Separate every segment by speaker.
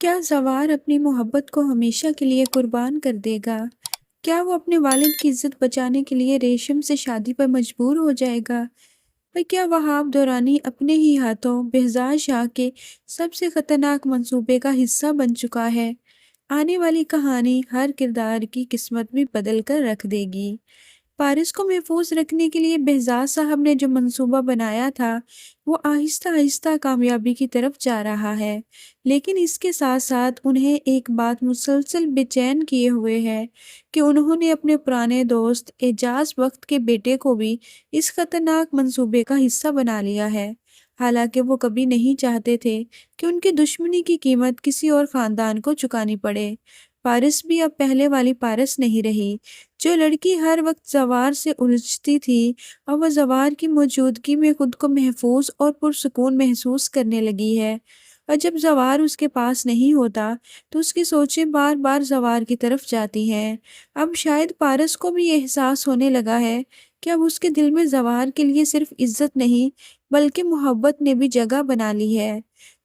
Speaker 1: کیا زوار اپنی محبت کو ہمیشہ کے لیے قربان کر دے گا؟ کیا وہ اپنے والد کی عزت بچانے کے لیے ریشم سے شادی پر مجبور ہو جائے گا؟ اور کیا وہاب درانی اپنے ہی ہاتھوں بہزاد شاہ کے سب سے خطرناک منصوبے کا حصہ بن چکا ہے؟ آنے والی کہانی ہر کردار کی قسمت بھی بدل کر رکھ دے گی۔ پارس کو محفوظ رکھنے کے لیے بہزاد صاحب نے جو منصوبہ بنایا تھا وہ آہستہ آہستہ کامیابی کی طرف جا رہا ہے، لیکن اس کے ساتھ ساتھ انہیں ایک بات مسلسل بے چین کیے ہوئے ہے کہ انہوں نے اپنے پرانے دوست اعجاز بخت کے بیٹے کو بھی اس خطرناک منصوبے کا حصہ بنا لیا ہے، حالانکہ وہ کبھی نہیں چاہتے تھے کہ ان کی دشمنی کی قیمت کسی اور خاندان کو چکانی پڑے۔ پارس بھی اب پہلے والی پارس نہیں رہی، جو لڑکی ہر وقت زوار سے الجھتی تھی، اور وہ زوار کی موجودگی میں خود کو محفوظ اور پرسکون محسوس کرنے لگی ہے، اور جب زوار اس کے پاس نہیں ہوتا تو اس کی سوچیں بار بار زوار کی طرف جاتی ہیں۔ اب شاید پارس کو بھی یہ احساس ہونے لگا ہے کہ اب اس کے دل میں زوار کے لیے صرف عزت نہیں بلکہ محبت نے بھی جگہ بنا لی ہے۔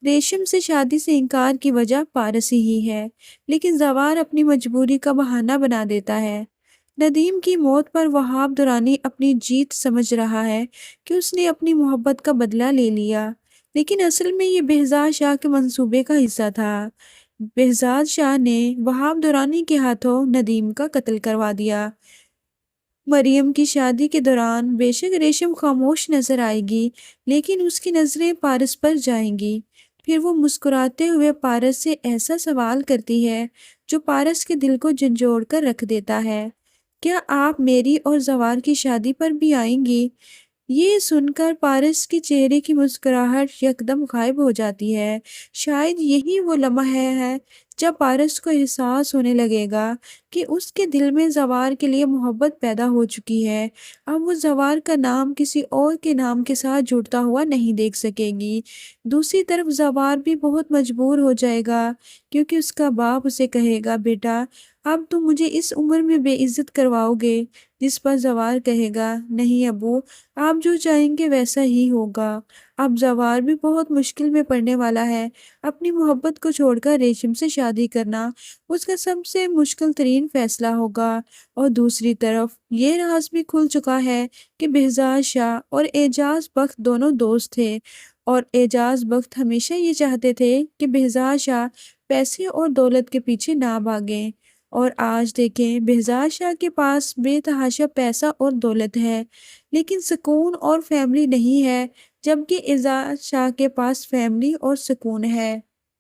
Speaker 1: ریشم سے شادی سے انکار کی وجہ پارس ہی ہے، لیکن زوار اپنی مجبوری کا بہانہ بنا دیتا ہے۔ ندیم کی موت پر وہاب درانی اپنی جیت سمجھ رہا ہے کہ اس نے اپنی محبت کا بدلہ لے لیا، لیکن اصل میں یہ بہزاد شاہ کے منصوبے کا حصہ تھا۔ بہزاد شاہ نے وہاب درانی کے ہاتھوں ندیم کا قتل کروا دیا۔ مریم کی شادی کے دوران بے شک ریشم خاموش نظر آئے گی، لیکن اس کی نظریں پارس پر جائیں گی۔ پھر وہ مسکراتے ہوئے پارس سے ایسا سوال کرتی ہے جو پارس کے دل کو جھنجھوڑ کر رکھ دیتا ہے، کیا آپ میری اور زوار کی شادی پر بھی آئیں گی؟ یہ سن کر پارس کے چہرے کی مسکراہٹ یکدم غائب ہو جاتی ہے۔ شاید یہی وہ لمحہ ہے جب پارس کو احساس ہونے لگے گا کہ اس کے دل میں زوار کے لیے محبت پیدا ہو چکی ہے۔ اب وہ زوار کا نام کسی اور کے نام کے ساتھ جڑتا ہوا نہیں دیکھ سکے گی۔ دوسری طرف زوار بھی بہت مجبور ہو جائے گا، کیونکہ اس کا باپ اسے کہے گا، بیٹا اب تم مجھے اس عمر میں بے عزت کرواؤ گے، جس پر زوار کہے گا، نہیں ابو، آپ جو چاہیں گے ویسا ہی ہوگا۔ اب زوار بھی بہت مشکل میں پڑنے والا ہے۔ اپنی محبت کو چھوڑ کر ریشم سے شادی کرنا اس کا سب سے مشکل ترین فیصلہ ہوگا، اور دوسری طرف یہ راز بھی کھل چکا ہے کہ بہزاد شاہ اور اعجاز بخت دونوں دوست تھے، اور اعجاز بخت ہمیشہ یہ چاہتے تھے کہ بہزاد شاہ پیسے اور دولت کے پیچھے نہ بھاگیں، اور آج دیکھیں بہزاد شاہ کے پاس بے تحاشا پیسہ اور دولت ہے، لیکن سکون اور فیملی نہیں ہے، جبکہ اعجاز شاہ کے پاس فیملی اور سکون ہے۔